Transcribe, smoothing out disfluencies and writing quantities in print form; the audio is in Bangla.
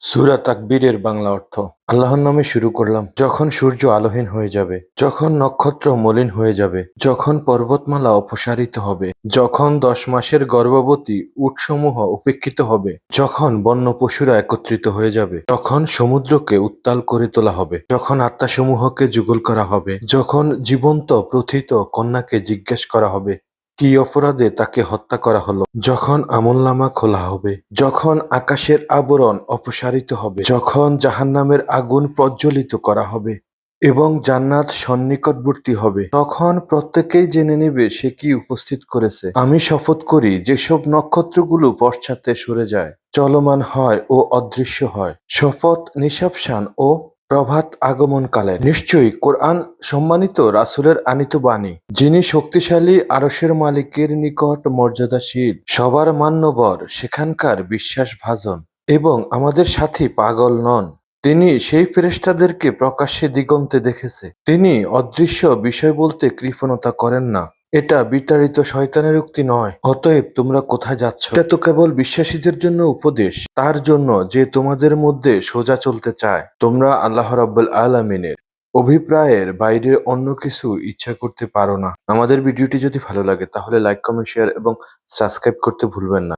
সূরা তাকবীরের বাংলা অর্থ। আল্লাহর নামে শুরু করলাম। যখন সূর্য আলোহীন হয়ে যাবে, যখন নক্ষত্র মলিন হয়ে যাবে, যখন পর্বতমালা অপসারিত হবে, যখন 10 মাসের গর্ভবতী উটসমূহ উপেক্ষিত হবে, যখন বন্য পশুরা একত্রিত হয়ে যাবে, যখন সমুদ্রকে উত্তাল করে তোলা হবে, যখন আত্মাসমূহকে যুগল করা হবে, যখন জীবন্ত প্রথিত কন্যাকে জিজ্ঞেস করা হবে কি অপরাধে তাকে হত্যা করা হলো, যখন আমলনামা খোলা হবে, যখন আকাশের আবরণ অপসারিত হবে, যখন জাহান্নামের আগুন প্রজ্বলিত করা হবে এবং জান্নাত সন্নিকটবর্তী হবে, তখন প্রত্যেকেই জেনে নেবে সে কি উপস্থিত করেছে। আমি শপথ করি যেসব নক্ষত্রগুলো পশ্চাতে সরে যায়, চলমান হয় ও অদৃশ্য হয়, শপথ নিঃশ্বাসন ও প্রভাত আগমনকালের। নিশ্চয়ই কোরআন সম্মানিত রাসূলের আনিত বাণী, যিনি শক্তিশালী আরশের মালিকের নিকট মর্যাদাশীল, সবার মান্যবর, সেখানকার বিশ্বাসভাজন এবং আমাদের সাথী পাগল নন। তিনি সেই ফেরেশতাদেরকে প্রকাশ্যে দিগন্তে দেখেছে। তিনি অদৃশ্য বিষয় বলতে কৃপণতা করেন না। এটা বিতাড়িত শয়তানের উক্তি নয়। অতএব তোমরা কোথায় যাচ্ছ? এটা তো কেবল বিশ্বাসীদের জন্য উপদেশ, তার জন্য যে তোমাদের মধ্যে সোজা চলতে চায়। তোমরা আল্লাহ রাব্বুল আলামিনের অভিপ্রায়ের বাইরে অন্য কিছু ইচ্ছা করতে পারো না। আমাদের ভিডিওটি যদি ভালো লাগে তাহলে লাইক, কমেন্ট, শেয়ার এবং সাবস্ক্রাইব করতে ভুলবেন না।